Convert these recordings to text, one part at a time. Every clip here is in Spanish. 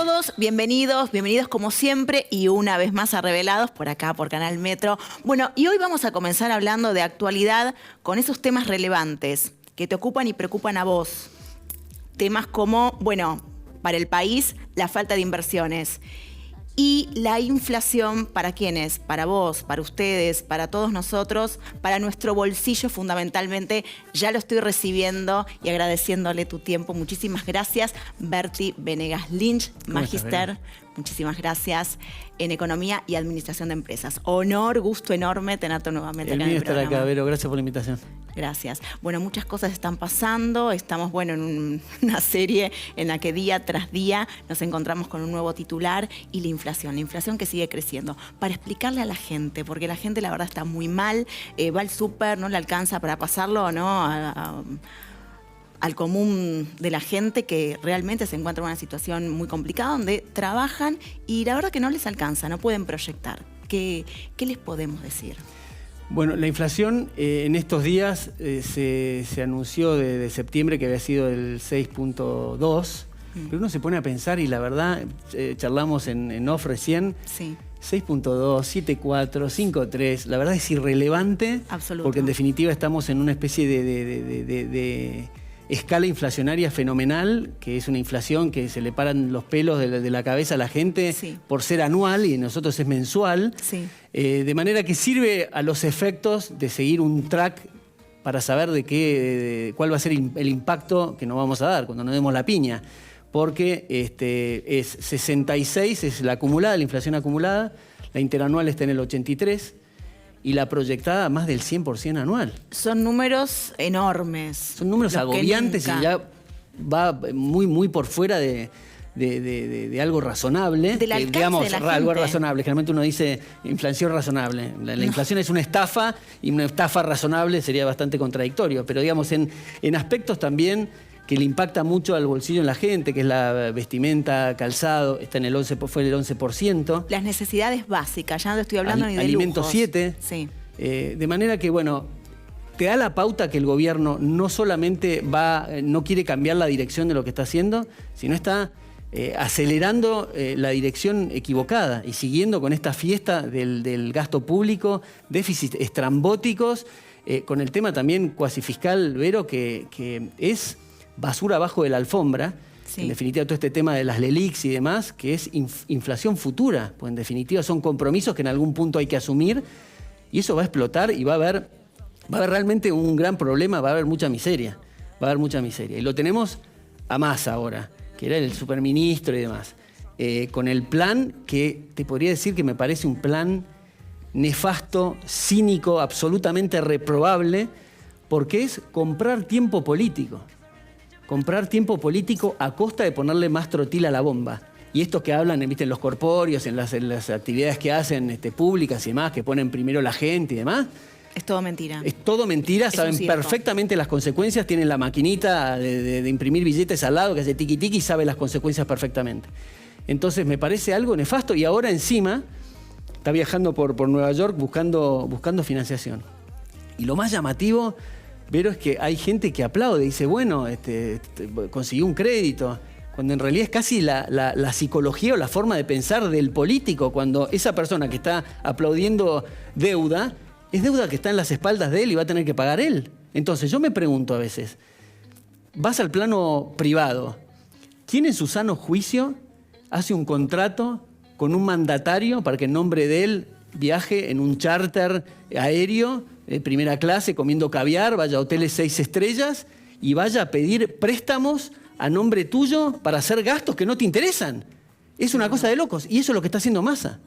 todos, bienvenidos como siempre y una vez más a Revelados por acá, por Canal Metro. Bueno, y hoy vamos a comenzar hablando de actualidad con esos temas relevantes que te ocupan y preocupan a vos. Temas como, bueno, para el país, la falta de inversiones. Y la inflación, ¿para quiénes? Para vos, para ustedes, para todos nosotros, para nuestro bolsillo fundamentalmente. Ya lo estoy recibiendo y agradeciéndole tu tiempo. Muchísimas gracias, Berti Venegas Lynch, magíster. Muchísimas gracias en Economía y Administración de Empresas. Honor, gusto enorme tenerte nuevamente acá en el programa. Estar acá, Vero. Gracias por la invitación. Gracias. Bueno, muchas cosas están pasando. Estamos, bueno, en una serie en la que día tras día nos encontramos con un nuevo titular y la inflación que sigue creciendo. Para explicarle a la gente, porque la gente la verdad está muy mal, va al súper, no le alcanza para pasarlo, ¿no? Al común de la gente que realmente se encuentra en una situación muy complicada donde trabajan y la verdad que no les alcanza, no pueden proyectar. ¿Qué les podemos decir? Bueno, la inflación en estos días se anunció de septiembre que había sido el 6.2, pero uno se pone a pensar y la verdad, charlamos en off recién, sí. 6.2, 7.4, 5.3, la verdad es irrelevante. Absoluto. Porque en definitiva estamos en una especie de escala inflacionaria fenomenal, que es una inflación que se le paran los pelos de la cabeza a la gente, sí, por ser anual y nosotros es mensual. Sí. De manera que sirve a los efectos de seguir un track para saber cuál va a ser el impacto que nos vamos a dar cuando nos demos la piña. Porque es 66, es la acumulada, la inflación acumulada, la interanual está en el 83%, y la proyectada más del 100% anual. Son números enormes. Son números agobiantes y ya va muy, muy por fuera de algo razonable. Del alcance digamos, de la algo gente. razonable. Generalmente uno dice inflación razonable. La inflación es una estafa y una estafa razonable sería bastante contradictorio. Pero digamos, en aspectos también que le impacta mucho al bolsillo en la gente, que es la vestimenta, calzado, está en el 11%, fue el 11%. Las necesidades básicas, ya no estoy hablando ni de alimentos lujos. 7. Sí. De manera que, bueno, te da la pauta que el gobierno no solamente no quiere cambiar la dirección de lo que está haciendo, sino está acelerando la dirección equivocada y siguiendo con esta fiesta del gasto público, déficits estrambóticos, con el tema también cuasi fiscal, Vero, que es basura abajo de la alfombra. Sí. En definitiva, todo este tema de las LELIQs y demás, que es inflación futura, pues en definitiva son compromisos que en algún punto hay que asumir y eso va a explotar y va a haber realmente un gran problema, va a haber mucha miseria, y lo tenemos a Massa ahora, que era el superministro y demás, con el plan que te podría decir que me parece un plan nefasto, cínico, absolutamente reprobable, porque es comprar tiempo político. Comprar tiempo político a costa de ponerle más trotil a la bomba. Y estos que hablan, ¿viste?, en los corpóreos, en las actividades que hacen públicas y demás, que ponen primero la gente y demás. Es todo mentira. Es todo mentira, saben perfectamente las consecuencias, tienen la maquinita de imprimir billetes al lado que hace tiqui tiqui y sabe las consecuencias perfectamente. Entonces me parece algo nefasto y ahora encima está viajando por Nueva York buscando financiación. Y lo más llamativo, Vero, es que hay gente que aplaude y dice, bueno, consiguió un crédito, cuando en realidad es casi la psicología o la forma de pensar del político, cuando esa persona que está aplaudiendo deuda, es deuda que está en las espaldas de él y va a tener que pagar él. Entonces yo me pregunto a veces, vas al plano privado, ¿quién en su sano juicio hace un contrato con un mandatario para que en nombre de él viaje en un charter aéreo de primera clase, comiendo caviar, vaya a hoteles 6 estrellas y vaya a pedir préstamos a nombre tuyo para hacer gastos que no te interesan? Es una cosa de locos y eso es lo que está haciendo Massa.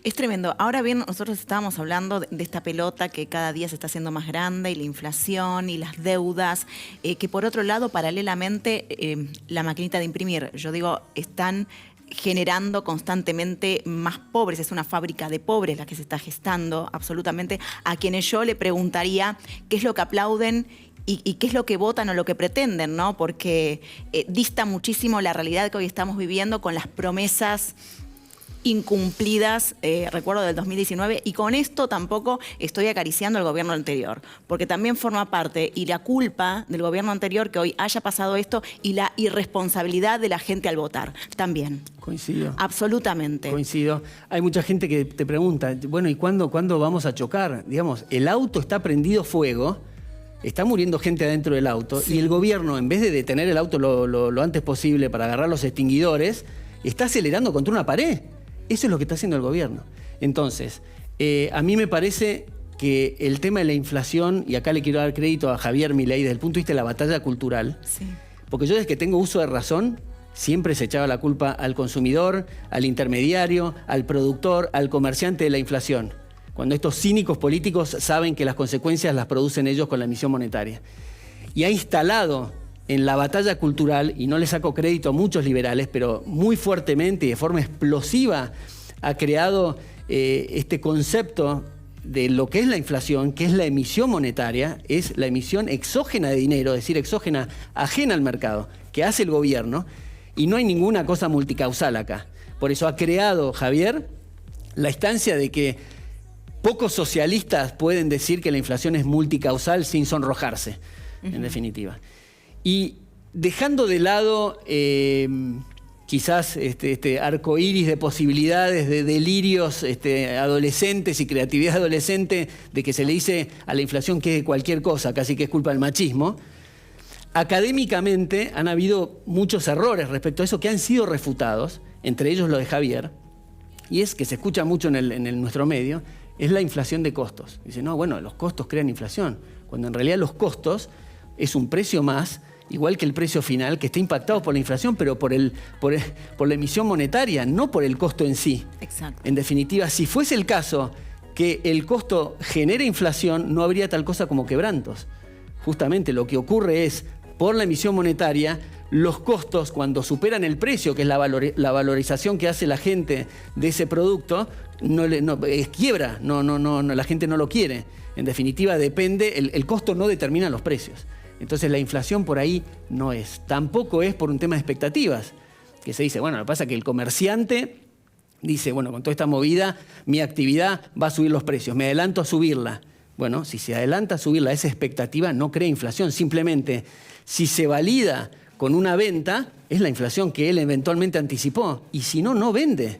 Es tremendo. Ahora bien, nosotros estábamos hablando de esta pelota que cada día se está haciendo más grande y la inflación y las deudas, que por otro lado, paralelamente, la maquinita de imprimir, yo digo, están generando constantemente más pobres. Es una fábrica de pobres la que se está gestando, absolutamente. A quienes yo le preguntaría qué es lo que aplauden y qué es lo que votan o lo que pretenden, ¿no? Porque dista muchísimo la realidad que hoy estamos viviendo con las promesas incumplidas, recuerdo del 2019, y con esto tampoco estoy acariciando al gobierno anterior, porque también forma parte y la culpa del gobierno anterior que hoy haya pasado esto y la irresponsabilidad de la gente al votar, también. Coincido. Absolutamente. Coincido. Hay mucha gente que te pregunta, bueno, ¿y cuándo vamos a chocar? Digamos, el auto está prendido fuego, está muriendo gente adentro del auto, Sí. y el gobierno, en vez de detener el auto lo antes posible para agarrar los extinguidores, está acelerando contra una pared. Eso es lo que está haciendo el gobierno. Entonces, a mí me parece que el tema de la inflación, y acá le quiero dar crédito a Javier Milei desde el punto de vista de la batalla cultural, Sí. porque yo desde que tengo uso de razón, siempre se echaba la culpa al consumidor, al intermediario, al productor, al comerciante de la inflación, cuando estos cínicos políticos saben que las consecuencias las producen ellos con la emisión monetaria. Y ha instalado en la batalla cultural, y no le saco crédito a muchos liberales, pero muy fuertemente y de forma explosiva ha creado este concepto de lo que es la inflación, que es la emisión monetaria, es la emisión exógena de dinero, es decir, exógena, ajena al mercado, que hace el gobierno, y no hay ninguna cosa multicausal acá. Por eso ha creado, Javier, la instancia de que pocos socialistas pueden decir que la inflación es multicausal sin sonrojarse, en definitiva. Y dejando de lado quizás este arco iris de posibilidades, de delirios adolescentes y creatividad adolescente, de que se le dice a la inflación que es cualquier cosa, casi que es culpa del machismo, académicamente han habido muchos errores respecto a eso que han sido refutados, entre ellos lo de Javier, y es que se escucha mucho en nuestro medio, es la inflación de costos. Dice, no, bueno, los costos crean inflación, cuando en realidad los costos es un precio más, igual que el precio final, que está impactado por la inflación, pero por la emisión monetaria, no por el costo en sí. Exacto. En definitiva, si fuese el caso que el costo genera inflación, no habría tal cosa como quebrantos. Justamente lo que ocurre es, por la emisión monetaria, los costos, cuando superan el precio, que es la valorización que hace la gente de ese producto, es quiebra, la gente no lo quiere. En definitiva, depende, el costo no determina los precios. Entonces la inflación por ahí no es. Tampoco es por un tema de expectativas, que se dice, bueno, lo que pasa es que el comerciante dice, bueno, con toda esta movida, mi actividad va a subir los precios, me adelanto a subirla. Bueno, si se adelanta a subirla, esa expectativa no crea inflación, simplemente si se valida con una venta, es la inflación que él eventualmente anticipó, y si no, no vende.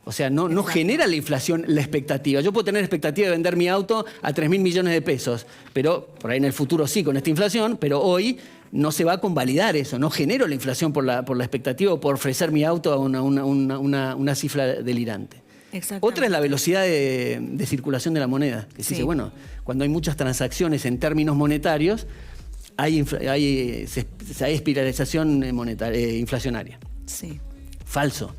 O sea, no genera la inflación la expectativa. Yo puedo tener expectativa de vender mi auto a 3.000 millones de pesos, pero por ahí en el futuro sí con esta inflación, pero hoy no se va a convalidar eso, no genero la inflación por la expectativa o por ofrecer mi auto a una cifra delirante. Otra es la velocidad de circulación de la moneda, que se dice, bueno, cuando hay muchas transacciones en términos monetarios, hay espiralización inflacionaria. Sí. Falso.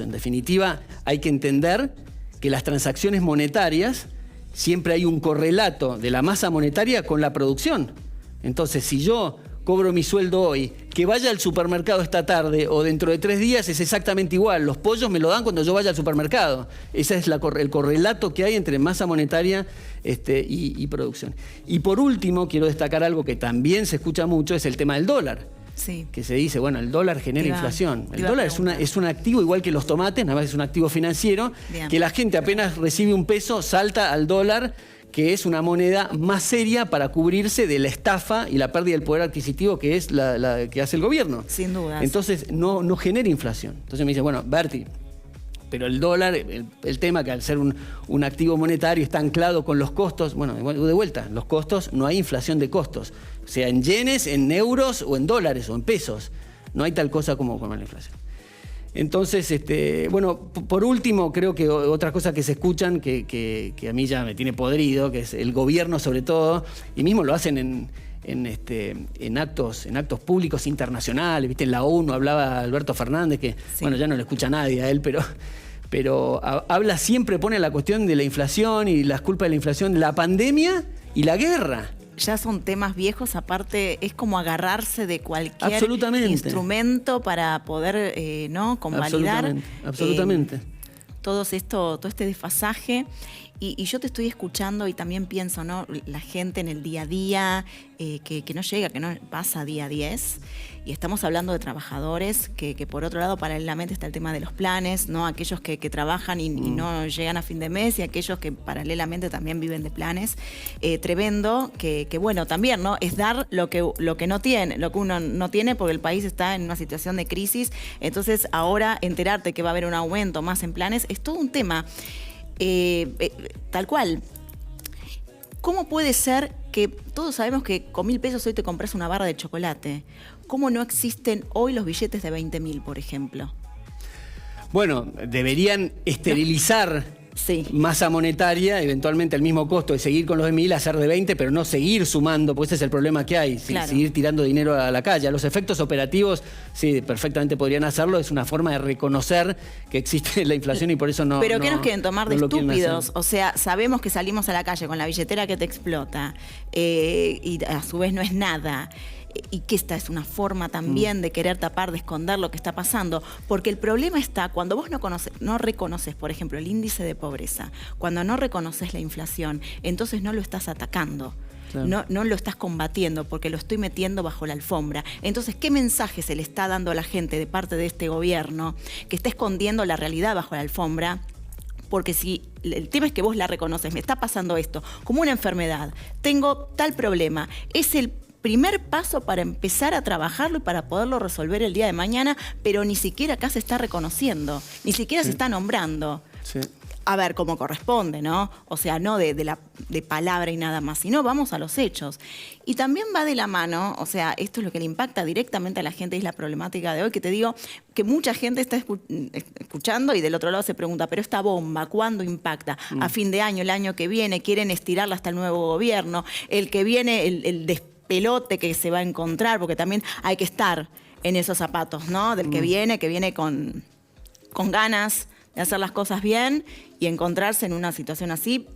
En definitiva, hay que entender que las transacciones monetarias siempre hay un correlato de la masa monetaria con la producción. Entonces, si yo cobro mi sueldo hoy, que vaya al supermercado esta tarde o dentro de 3 días es exactamente igual. Los pollos me lo dan cuando yo vaya al supermercado. Ese es el correlato que hay entre masa monetaria y producción. Y por último, quiero destacar algo que también se escucha mucho, es el tema del dólar. Sí. Que se dice, bueno, el dólar genera inflación. El dólar es un activo igual que los tomates, nada más es un activo financiero, que la gente apenas recibe un peso, salta al dólar, que es una moneda más seria para cubrirse de la estafa y la pérdida del poder adquisitivo que es la que hace el gobierno. Sin duda. Entonces no genera inflación. Entonces me dice, bueno, Berti, pero el dólar, el tema que al ser un activo monetario está anclado con los costos, bueno, de vuelta, los costos, no hay inflación de costos, sea en yenes, en euros o en dólares o en pesos. No hay tal cosa como la inflación. Entonces, bueno, por último, creo que otra cosa que se escuchan, que a mí ya me tiene podrido, que es el gobierno sobre todo, y mismo lo hacen en actos públicos internacionales, ¿viste? En la ONU hablaba Alberto Fernández, que bueno, ya no le escucha a nadie a él, pero habla siempre, pone la cuestión de la inflación y las culpas de la inflación, la pandemia y la guerra. Ya son temas viejos, aparte es como agarrarse de cualquier instrumento para poder convalidar absolutamente. todo este desfasaje. Y yo te estoy escuchando y también pienso, ¿no? La gente en el día a día que no llega, que no pasa día a 10. Y estamos hablando de trabajadores que por otro lado, paralelamente está el tema de los planes, ¿no? Aquellos que trabajan y no llegan a fin de mes y aquellos que paralelamente también viven de planes. Tremendo, que bueno, también, ¿no? Es dar lo que no tiene, lo que uno no tiene, porque el país está en una situación de crisis. Entonces, ahora enterarte que va a haber un aumento más en planes es todo un tema. Tal cual. ¿Cómo puede ser que todos sabemos que con 1.000 pesos hoy te compras una barra de chocolate? ¿Cómo no existen hoy los billetes de 20.000, por ejemplo? Bueno, deberían esterilizar masa monetaria, eventualmente al mismo costo de seguir con los de 1.000, hacer de 20, pero no seguir sumando, porque ese es el problema que hay, seguir tirando dinero a la calle. Los efectos operativos, sí, perfectamente podrían hacerlo, es una forma de reconocer que existe la inflación y por eso no. ¿Pero qué nos quieren tomar de estúpidos? O sea, sabemos que salimos a la calle con la billetera que te explota y a su vez no es nada. Y que esta es una forma también de querer tapar, de esconder lo que está pasando. Porque el problema está cuando vos no reconoces, por ejemplo, el índice de pobreza, cuando no reconoces la inflación, entonces no lo estás atacando. Claro. No lo estás combatiendo porque lo estoy metiendo bajo la alfombra. Entonces, ¿qué mensaje se le está dando a la gente de parte de este gobierno que está escondiendo la realidad bajo la alfombra? Porque si el tema es que vos la reconoces, me está pasando esto como una enfermedad, tengo tal problema, es el primer paso para empezar a trabajarlo y para poderlo resolver el día de mañana, pero ni siquiera acá se está reconociendo, ni siquiera se está nombrando. Sí. A ver, como corresponde, ¿no? O sea, no de palabra y nada más, sino vamos a los hechos. Y también va de la mano, o sea, esto es lo que le impacta directamente a la gente, es la problemática de hoy, que te digo que mucha gente está escuchando y del otro lado se pregunta, pero esta bomba, ¿cuándo impacta? A fin de año, el año que viene, quieren estirarla hasta el nuevo gobierno, el que viene, el despelote que se va a encontrar, porque también hay que estar en esos zapatos, ¿no? Del que viene con ganas de hacer las cosas bien y encontrarse en una situación así.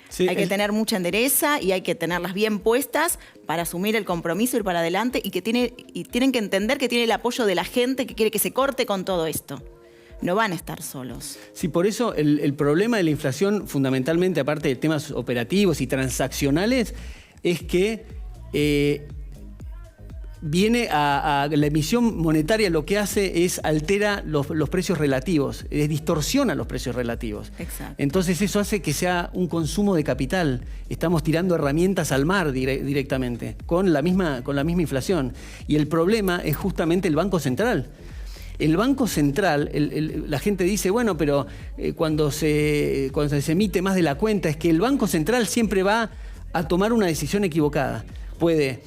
Sí, hay que tener mucha endereza y hay que tenerlas bien puestas para asumir el compromiso, ir para adelante y tienen que entender que tiene el apoyo de la gente que quiere que se corte con todo esto. No van a estar solos. Sí, por eso el problema de la inflación, fundamentalmente, aparte de temas operativos y transaccionales, es que viene a la emisión monetaria, lo que hace es altera los precios relativos, distorsiona los precios relativos. Exacto. Entonces eso hace que sea un consumo de capital. Estamos tirando herramientas al mar directamente, con la misma inflación. Y el problema es justamente el Banco Central. El Banco Central, la gente dice, bueno, pero cuando se emite más de la cuenta, es que el Banco Central siempre va a tomar una decisión equivocada. Puede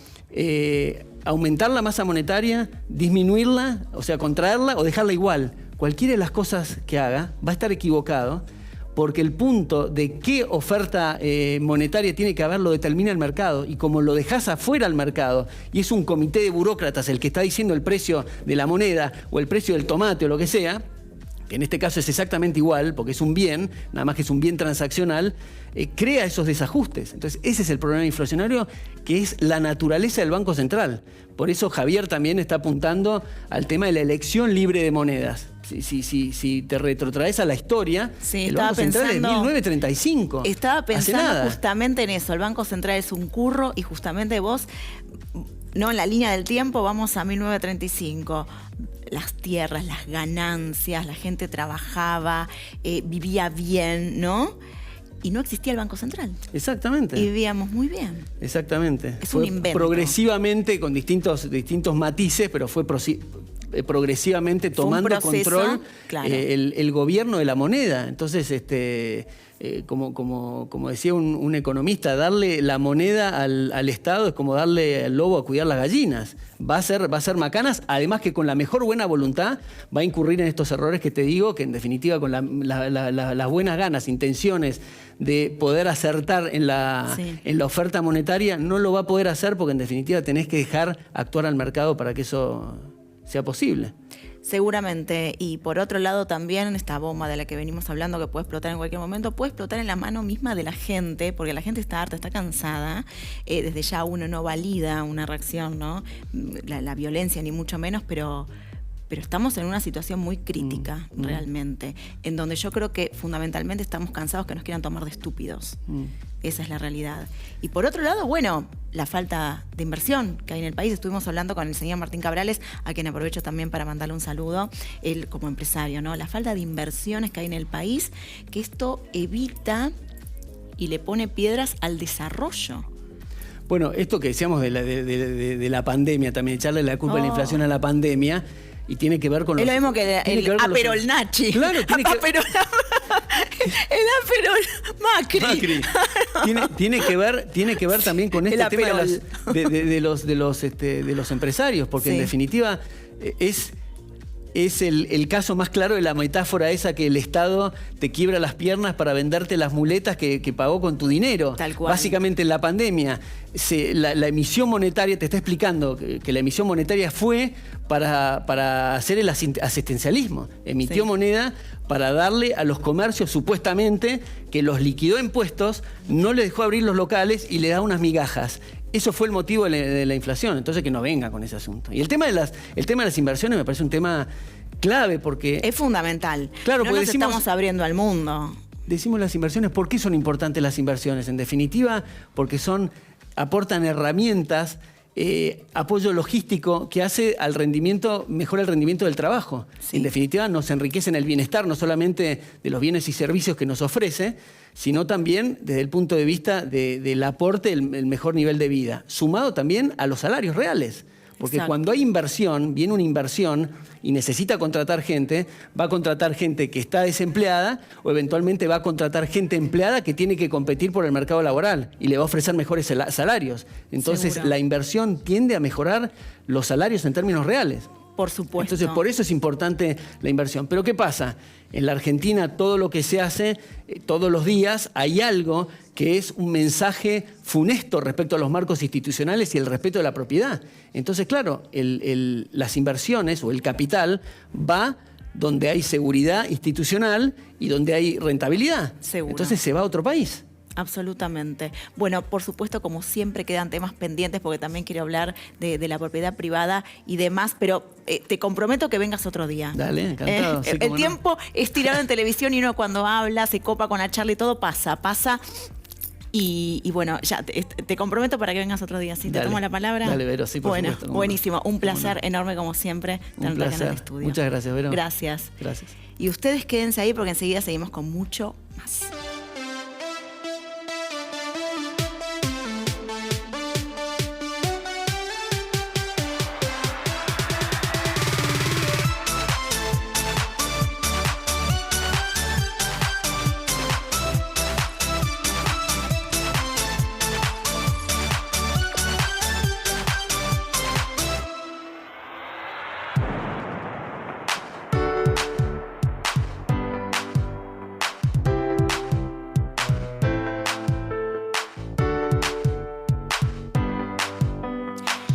aumentar la masa monetaria, disminuirla, o sea, contraerla o dejarla igual. Cualquiera de las cosas que haga va a estar equivocado porque el punto de qué oferta monetaria tiene que haber lo determina el mercado. Y como lo dejás afuera al mercado y es un comité de burócratas el que está diciendo el precio de la moneda o el precio del tomate o lo que sea, que en este caso es exactamente igual, porque es un bien, nada más que es un bien transaccional, crea esos desajustes. Entonces, ese es el problema inflacionario, que es la naturaleza del Banco Central. Por eso Javier también está apuntando al tema de la elección libre de monedas. Si te retrotraes a la historia, sí, el Banco Central es 1935. Estaba pensando justamente en eso. El Banco Central es un curro y justamente vos, no en la línea del tiempo, vamos a 1935. Las tierras, las ganancias, la gente trabajaba, vivía bien, ¿no? Y no existía el Banco Central. Exactamente. Y vivíamos muy bien. Exactamente. Es un invento. Progresivamente, con distintos matices, pero fue progresivamente tomando control claro. el gobierno de la moneda. Entonces, como decía un economista, darle la moneda al Estado es como darle al lobo a cuidar las gallinas. Va a ser macanas, además que con la mejor buena voluntad va a incurrir en estos errores que te digo, que en definitiva con las buenas ganas, intenciones de poder acertar en la oferta monetaria, no lo va a poder hacer porque en definitiva tenés que dejar actuar al mercado para que eso sea posible. Seguramente, y por otro lado también esta bomba de la que venimos hablando que puede explotar en cualquier momento, puede explotar en la mano misma de la gente, porque la gente está harta, está cansada, desde ya uno no valida una reacción, ¿no? La violencia ni mucho menos, pero pero estamos en una situación muy crítica, realmente, en donde yo creo que fundamentalmente estamos cansados que nos quieran tomar de estúpidos. Esa es la realidad. Y por otro lado, bueno, la falta de inversión que hay en el país. Estuvimos hablando con el señor Martín Cabrales, a quien aprovecho también para mandarle un saludo, él como empresario, ¿no? La falta de inversiones que hay en el país, que esto evita y le pone piedras al desarrollo. Bueno, esto que decíamos de la pandemia también, echarle la culpa de la inflación a la pandemia, y tiene que ver con los... Es lo mismo que el Aperol Nachi. Claro, tiene que... El Aperol Macri. Tiene que ver también con este tema de los empresarios, porque en definitiva es el caso más claro de la metáfora esa que el Estado te quiebra las piernas para venderte las muletas que pagó con tu dinero. Tal cual. Básicamente en la pandemia, la emisión monetaria, te está explicando que la emisión monetaria fue para hacer el asistencialismo. Emitió moneda para darle a los comercios, supuestamente, que los liquidó en impuestos, no les dejó abrir los locales y le da unas migajas. Eso fue el motivo de la inflación, entonces que no venga con ese asunto. Y el tema de las inversiones me parece un tema clave porque... Es fundamental. Claro, no nos estamos abriendo al mundo. Decimos las inversiones, ¿por qué son importantes las inversiones? En definitiva, porque aportan herramientas, apoyo logístico que hace mejora el rendimiento del trabajo. Sí. En definitiva, nos enriquecen el bienestar, no solamente de los bienes y servicios que nos ofrece, sino también desde el punto de vista del aporte, el mejor nivel de vida, sumado también a los salarios reales. Porque cuando hay inversión, viene una inversión y necesita contratar gente, va a contratar gente que está desempleada o eventualmente va a contratar gente empleada que tiene que competir por el mercado laboral y le va a ofrecer mejores salarios. Entonces, la inversión tiende a mejorar los salarios en términos reales. Por supuesto. Entonces, por eso es importante la inversión. Pero ¿qué pasa? En la Argentina, todo lo que se hace, todos los días, hay algo que es un mensaje funesto respecto a los marcos institucionales y el respeto de la propiedad. Entonces, claro, las inversiones o el capital va donde hay seguridad institucional y donde hay rentabilidad. Seguro. Entonces se va a otro país. Absolutamente. Bueno, por supuesto, como siempre, quedan temas pendientes porque también quiero hablar de la propiedad privada y demás, pero te comprometo que vengas otro día. Dale, encantado. Sí, el tiempo es tirado en televisión y uno cuando habla, se copa con la charla y todo pasa. Y bueno, ya te comprometo para que vengas otro día. ¿Sí? ¿Te tomo la palabra? Dale, Vero, sí, por supuesto. Buenísimo. Un placer enorme, como siempre, tenerte acá en el estudio. Muchas gracias, Vero. Gracias. Gracias. Y ustedes quédense ahí porque enseguida seguimos con mucho más.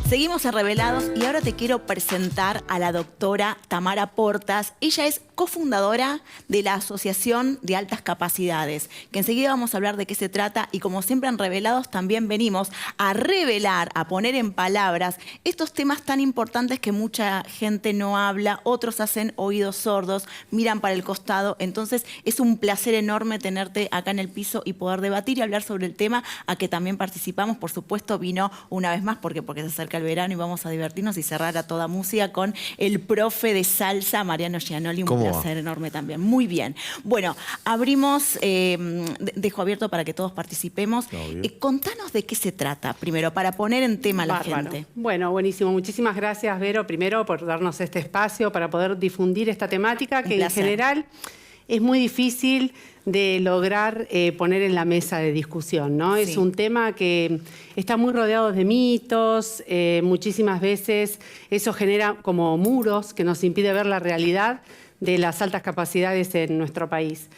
Seguimos en Revelados y ahora te quiero presentar a la doctora Tamara Portas. Ella es cofundadora de la Asociación de Altas Capacidades, que enseguida vamos a hablar de qué se trata y como siempre en Revelados también venimos a revelar, a poner en palabras estos temas tan importantes que mucha gente no habla, otros hacen oídos sordos, miran para el costado. Entonces es un placer enorme tenerte acá en el piso y poder debatir y hablar sobre el tema a que también participamos. Por supuesto vino una vez más porque se acerca el verano y vamos a divertirnos y cerrar a toda música con el profe de salsa, Mariano Gianoli. Un placer enorme también. Muy bien. Bueno, abrimos, dejo abierto para que todos participemos. Contanos de qué se trata, primero, para poner en tema a la gente. Bueno, buenísimo. Muchísimas gracias, Vero, primero por darnos este espacio para poder difundir esta temática que en general es muy difícil de lograr poner en la mesa de discusión, ¿no? Sí. Es un tema que está muy rodeado de mitos, muchísimas veces eso genera como muros que nos impide ver la realidad de las altas capacidades en nuestro país.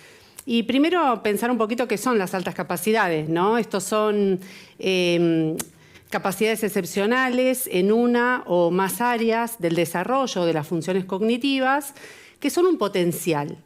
Y primero pensar un poquito qué son las altas capacidades, ¿no? Estos son capacidades excepcionales en una o más áreas del desarrollo de las funciones cognitivas que son un potencial.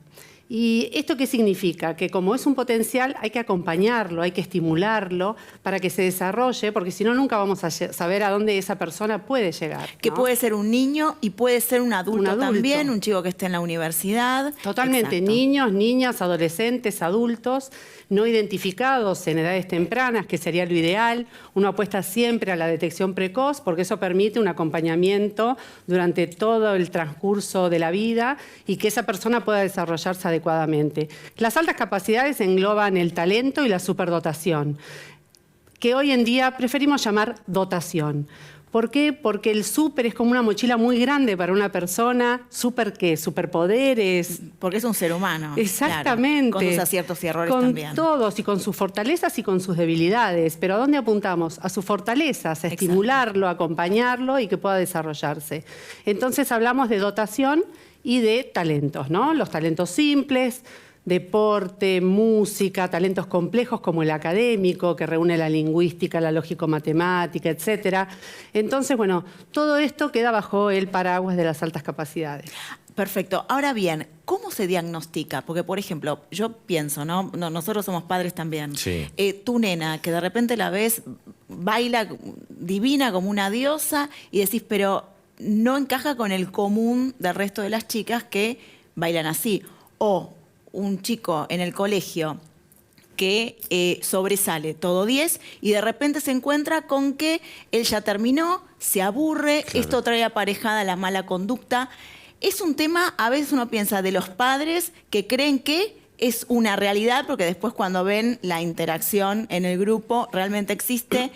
¿Y esto qué significa? Que como es un potencial hay que acompañarlo, hay que estimularlo para que se desarrolle, porque si no nunca vamos a saber a dónde esa persona puede llegar, ¿no? Que puede ser un niño y puede ser un adulto también, un chico que esté en la universidad. Totalmente, Exacto. niños, niñas, adolescentes, adultos, no identificados en edades tempranas, que sería lo ideal. Uno apuesta siempre a la detección precoz porque eso permite un acompañamiento durante todo el transcurso de la vida y que esa persona pueda desarrollarse adecuadamente. Las altas capacidades engloban el talento y la superdotación, que hoy en día preferimos llamar dotación. ¿Por qué? Porque el súper es como una mochila muy grande para una persona. ¿Súper qué? Superpoderes. Porque es un ser humano. Exactamente. Claro, con sus aciertos y errores con también. Con todos y con sus fortalezas y con sus debilidades. Pero ¿a dónde apuntamos? A sus fortalezas, a estimularlo, a acompañarlo y que pueda desarrollarse. Entonces hablamos de dotación y de talentos, ¿no? Los talentos simples, deporte, música, talentos complejos como el académico, que reúne la lingüística, la lógico-matemática, etc. Entonces, bueno, todo esto queda bajo el paraguas de las altas capacidades. Perfecto. Ahora bien, ¿cómo se diagnostica? Porque, por ejemplo, yo pienso, ¿no? Nosotros somos padres también. Sí. Tu nena, que de repente la ves, baila divina como una diosa y decís, pero no encaja con el común del resto de las chicas que bailan así. O un chico en el colegio que sobresale todo 10 y de repente se encuentra con que él ya terminó, se aburre, claro. Esto trae aparejada la mala conducta. Es un tema, a veces uno piensa, de los padres que creen que es una realidad, porque después cuando ven la interacción en el grupo realmente existe.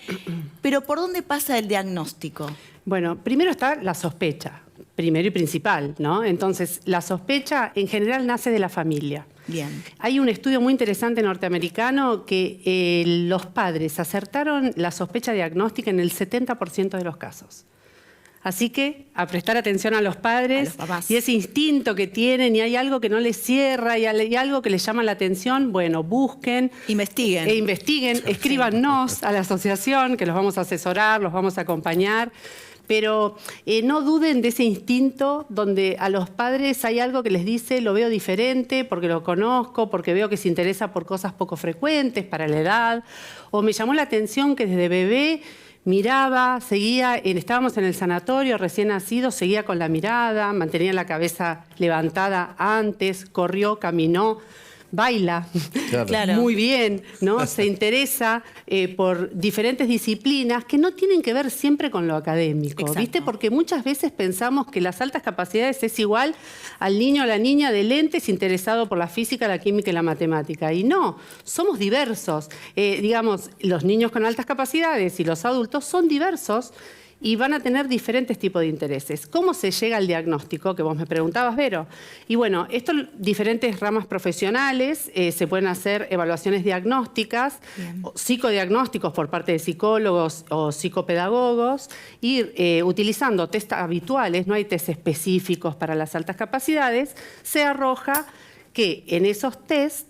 Pero ¿por dónde pasa el diagnóstico? Bueno, primero está la sospecha, primero y principal, ¿no? Entonces, la sospecha en general nace de la familia. Bien. Hay un estudio muy interesante norteamericano que los padres acertaron la sospecha diagnóstica en el 70% de los casos. Así que a prestar atención a los padres y ese instinto que tienen y hay algo que no les cierra y hay algo que les llama la atención, bueno, busquen. Investiguen. Investiguen, escríbanos a la asociación que los vamos a asesorar, los vamos a acompañar. Pero no duden de ese instinto donde a los padres hay algo que les dice, lo veo diferente porque lo conozco, porque veo que se interesa por cosas poco frecuentes para la edad, o me llamó la atención que desde bebé miraba, seguía, estábamos en el sanatorio recién nacido, seguía con la mirada, mantenía la cabeza levantada antes, corrió, caminó, baila, claro. Muy bien, ¿no? Se interesa por diferentes disciplinas que no tienen que ver siempre con lo académico, exacto. ¿Viste? Porque muchas veces pensamos que las altas capacidades es igual al niño o la niña de lentes interesado por la física, la química y la matemática. Y no, somos diversos. Digamos, los niños con altas capacidades y los adultos son diversos y van a tener diferentes tipos de intereses. ¿Cómo se llega al diagnóstico? Que vos me preguntabas, Vero. Y bueno, diferentes ramas profesionales, se pueden hacer evaluaciones diagnósticas, psicodiagnósticos por parte de psicólogos o psicopedagogos, y utilizando test habituales, no hay test específicos para las altas capacidades, se arroja que en esos test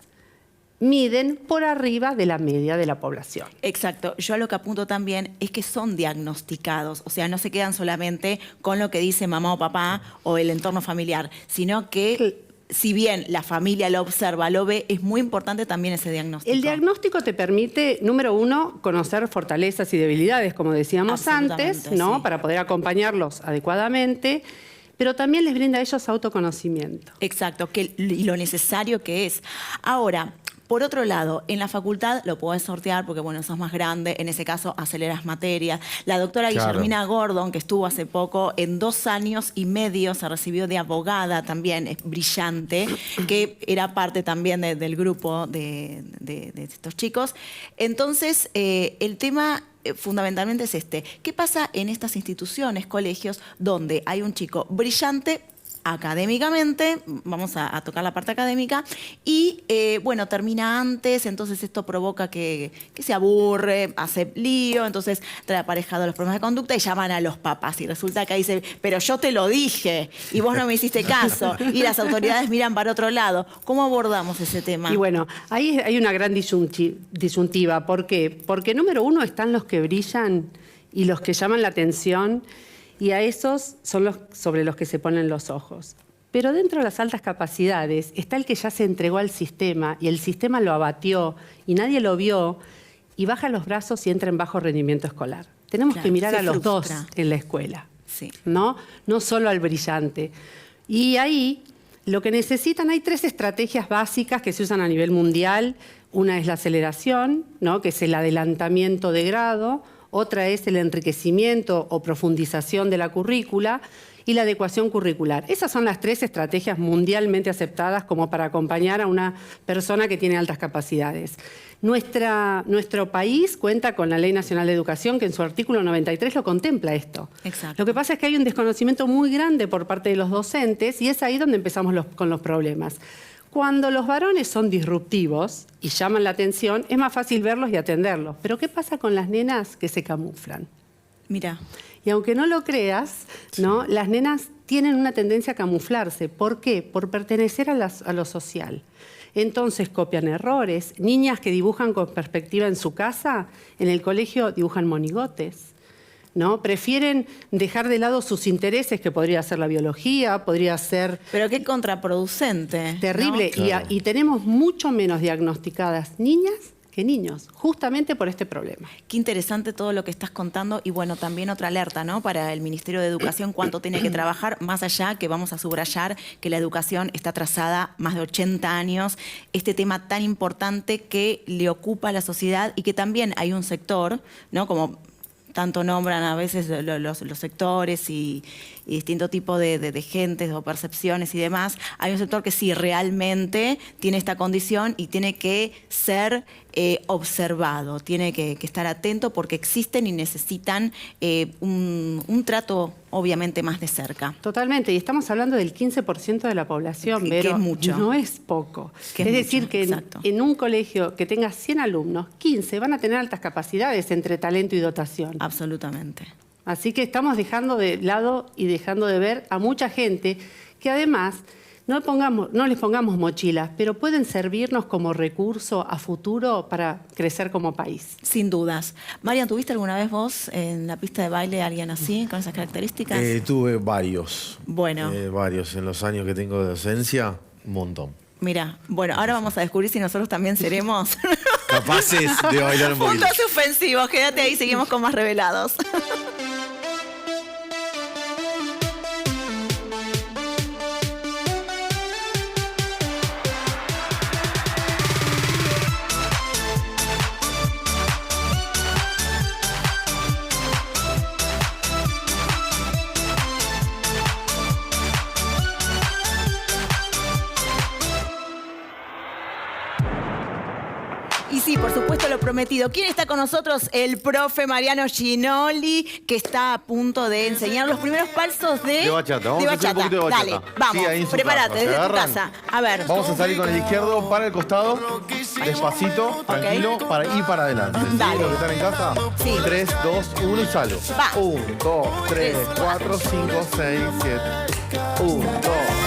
miden por arriba de la media de la población. Exacto. Yo a lo que apunto también es que son diagnosticados, o sea, no se quedan solamente con lo que dice mamá o papá o el entorno familiar, sino que si bien la familia lo observa, lo ve, es muy importante también ese diagnóstico. El diagnóstico te permite, número uno, conocer fortalezas y debilidades, como decíamos antes, ¿no? Sí. Para poder acompañarlos adecuadamente, pero también les brinda a ellos autoconocimiento. Exacto, y lo necesario que es. Ahora, por otro lado, en la facultad lo podés sortear porque, bueno, sos más grande, en ese caso aceleras materias. La doctora Guillermina Gordon, que estuvo hace poco, en 2 años y medio se recibió de abogada también, es brillante, que era parte también del grupo de estos chicos. Entonces, el tema fundamentalmente es este. ¿Qué pasa en estas instituciones, colegios, donde hay un chico brillante académicamente, vamos a tocar la parte académica, y bueno, termina antes, entonces esto provoca que se aburre, hace lío, entonces trae aparejado los problemas de conducta y llaman a los papás y resulta que dice, pero yo te lo dije y vos no me hiciste caso, y las autoridades miran para otro lado. ¿Cómo abordamos ese tema? Y bueno, ahí hay una gran disyuntiva. ¿Por qué? Porque número uno están los que brillan y los que llaman la atención, y a esos son los sobre los que se ponen los ojos. Pero dentro de las altas capacidades está el que ya se entregó al sistema y el sistema lo abatió y nadie lo vio y baja los brazos y entra en bajo rendimiento escolar. Tenemos que mirar a los dos en la escuela, ¿no? No solo al brillante. Y ahí lo que necesitan, hay 3 estrategias básicas que se usan a nivel mundial. Una es la aceleración, ¿no? Que es el adelantamiento de grado. Otra es el enriquecimiento o profundización de la currícula y la adecuación curricular. Esas son las 3 estrategias mundialmente aceptadas como para acompañar a una persona que tiene altas capacidades. Nuestro país cuenta con la Ley Nacional de Educación, que en su artículo 93 lo contempla esto. Exacto. Lo que pasa es que hay un desconocimiento muy grande por parte de los docentes y es ahí donde empezamos con los problemas. Cuando los varones son disruptivos y llaman la atención, es más fácil verlos y atenderlos. Pero ¿qué pasa con las nenas que se camuflan? Mira. Y aunque no lo creas, ¿no? Las nenas tienen una tendencia a camuflarse. ¿Por qué? Por pertenecer a lo social. Entonces copian errores. Niñas que dibujan con perspectiva en su casa, en el colegio dibujan monigotes, ¿no? Prefieren dejar de lado sus intereses, que podría ser la biología, podría ser... Pero qué contraproducente. Terrible. ¿No? Claro. Y tenemos mucho menos diagnosticadas niñas que niños, justamente por este problema. Qué interesante todo lo que estás contando y bueno, también otra alerta, ¿no? Para el Ministerio de Educación, cuánto tiene que trabajar, más allá que vamos a subrayar que la educación está atrasada más de 80 años, este tema tan importante que le ocupa a la sociedad y que también hay un sector, ¿no? Como tanto nombran a veces los sectores y distinto tipo de gentes o percepciones y demás, hay un sector que sí realmente tiene esta condición y tiene que ser observado, tiene que estar atento porque existen y necesitan un trato obviamente más de cerca. Totalmente, y estamos hablando del 15% de la población, que es mucho. No es poco. Es decir, que en un colegio que tenga 100 alumnos, 15 van a tener altas capacidades entre talento y dotación. Absolutamente. Así que estamos dejando de lado y dejando de ver a mucha gente que además no les pongamos mochilas, pero pueden servirnos como recurso a futuro para crecer como país. Sin dudas. Marian, ¿tuviste alguna vez vos en la pista de baile a alguien así, con esas características? Tuve varios. Bueno. Varios. En los años que tengo de docencia, un montón. Mira, bueno, ahora vamos a descubrir si nosotros también seremos capaces de bailar un poquito. Puntos ofensivos. Quédate ahí, seguimos con más revelados. Y sí, por supuesto, lo prometido. ¿Quién está con nosotros? El profe Mariano Ginoli, que está a punto de enseñar los primeros pasos de bachata. Vamos a hacer un poquito de bachata. Dale, vamos, sí, prepárate, desde tu casa. A ver. Vamos a salir con el izquierdo para el costado, despacito, tranquilo, para ir para adelante. Dale. ¿Los que están en casa? Sí. 3, 2, 1 y salgo. Va. 1, 2, 3, 4, 5, 6, 7. 1, 2,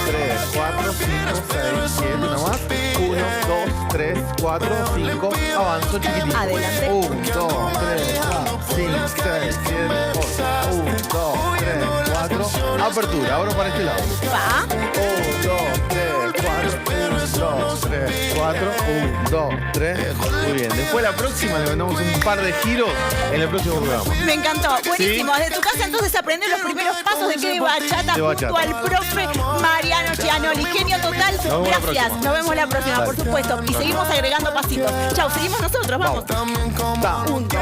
3, 4, 5, 6, 7. Una más. 1, 2, 3, 4, 5. Avanzo chiquitito. Adelante. 1, 2, 3, 4, 5, 6, 7, 8. 1, 2, 3, 4. Apertura. Ahora para este lado. Va. 1, 2, 3, 4. 1, 2, 3, 4. 1, 2, 3. Muy bien. Después la próxima le mandamos un par de giros en el próximo programa. Me encantó. Buenísimo. Desde tu casa entonces aprender los primeros pasos de qué de bachata junto al profe Mariano Gianoli. Genio total. Gracias. Nos vemos la próxima, Dale. por supuesto. Y seguimos agregando pasitos. Chau, seguimos nosotros. Vamos. Vamos. Un, dos.